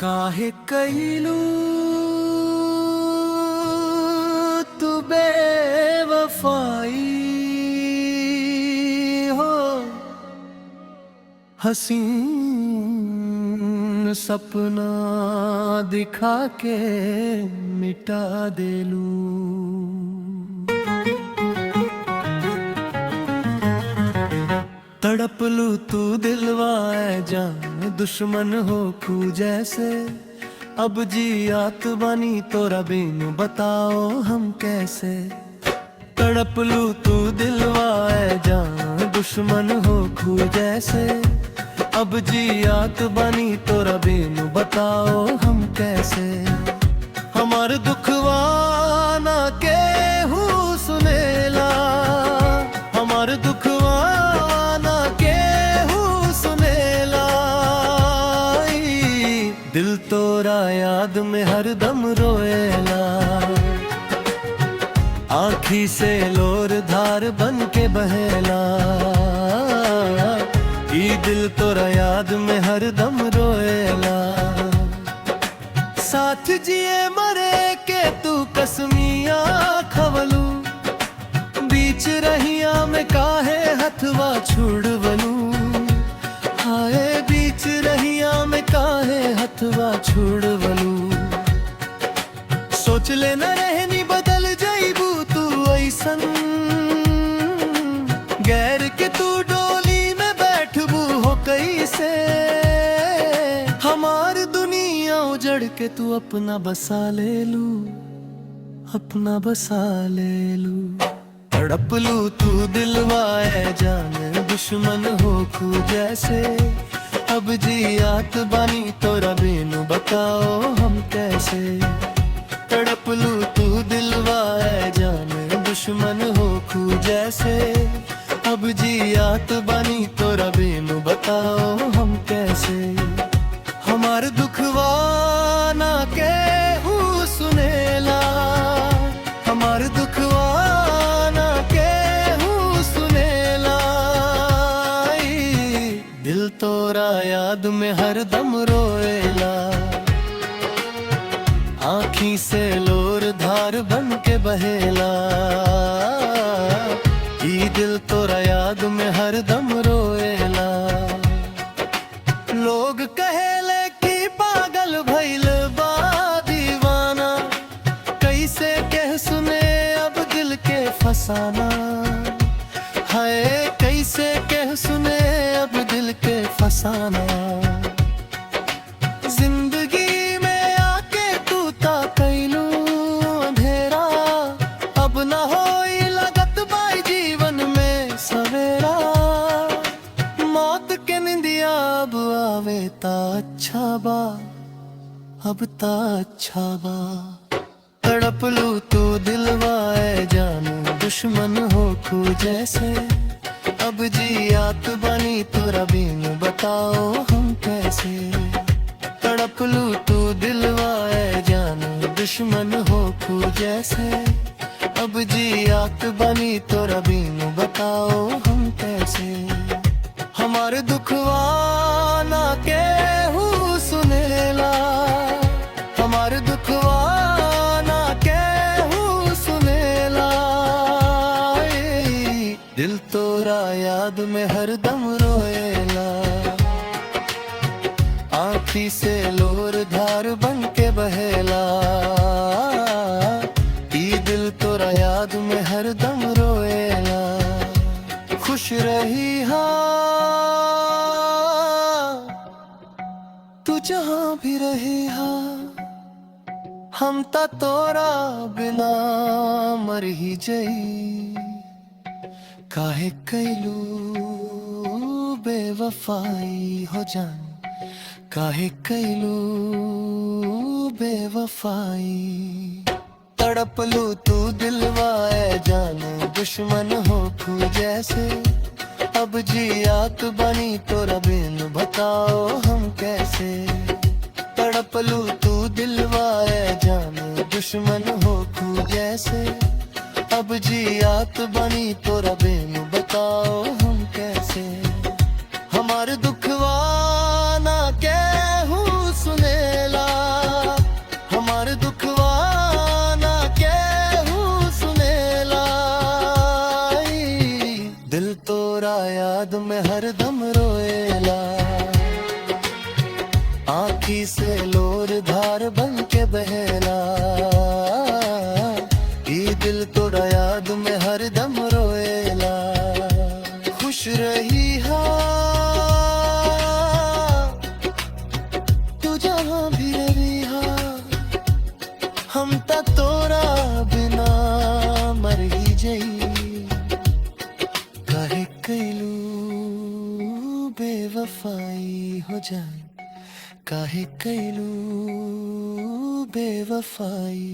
काहे कैलू तू बेवफाई हो, हसीन सपना दिखा के मिटा देलू। तड़प लू तू दिलवा है जान दुश्मन हो खू जैसे। अब जी आत बनी तोरा बिन बताओ हम कैसे। तड़प लू तू दिलवा है जान दुश्मन हो खू जैसे। अब जी आत बनी तोरा बिन बताओ हम कैसे। हमार दुखवा ना के हूँ सुनेला, हमार दुखवा दिल तोरा याद में हरदम रोएला। आँखी से लोर धार बन के बहेला। ई दिल तोरा याद में हरदम रोएला। साथ जिए मरे के तू कसमिया खवलू। बीच रहिया में काहे हथवा छुड़वलू। हाय बीच रहिया में काहे हथवा छुड़वलू। सोच ले न रहनी बदल जाइबू तू ऐसन। गैर के तू डोली में बैठबू हो कैसे। हमार दुनिया उजड़ के तू अपना बसा ले लू, अपना बसा ले लू। तड़प लू तू दिलवाए जान दुश्मन हो खू जैसे। अब जी आत बानी तोरा बिन बताओ हम कैसे। तड़प लू तू दिलवाए जान दुश्मन हो खू जैसे। अब जी आत बानी तोरा बिन बताओ हम कैसे। हमार दुखवा ना के हूँ सुनेला, हमार दुखवा दिल तोरा याद में हरदम रोएला। आँखी से लोर धार बन के बहेला। ई दिल तोरा याद में हरदम रोएला। लोग कहेले कि पागल भइल बा दीवाना। कैसे कह सुने अब दिल के फसाना। हाय कैसे कह सुने अब दिल के फसाना। जिंदगी में आके तू ता कैलू अंधेरा। अब ना होई लगत बाई जीवन में सवेरा। मौत के निंदिया अब आवे ता अच्छा बा, अब ता अच्छा बा। तड़प लू तू दिलवाए जान दुश्मन हो खू जैसे। अब जी आत बनी तोरा बिन बताओ हम कैसे। तड़प लू तू दिलवाए जान दुश्मन हो खू जैसे। अब जी आत बनी तोरा बिन बताओ हम कैसे। हमार दुखवा ना के हूँ सुनेला, हमार दुखवा दिल तोरा याद में हरदम रोएला। आँखी से लोर धार बन के बहेला। ई दिल तोरा याद में हरदम रोएला। खुश रही हाँ तू जहाँ भी रही हाँ। हम ता तोरा बिना मर ही जई। काहे कैलू बेवफाई हो जान, काहे कैलू बेवफाई। तड़प लू तू दिलवाए जान दुश्मन हो खू जैसे। अब जी आत बनी तोरा बिन बताओ हम कैसे। तड़प लू तू दिलवाए जान दुश्मन हो खू जैसे। अब जी आत बनी तोरा बिन बताओ हम कैसे। हमार दुखवा ना के हूँ सुनेला। दिल तोरा याद में हरदम रोएला, आँखी से लोर धार बन के बहेला। ये दिल तोरा याद में हरदम रोएला। खुश रही हा तू जहाँ भी रही हा, हम ता तोरा बिना मर ही जई। काहे कैलू बेवफाई हो जाए, काहे कैलू बेवफाई।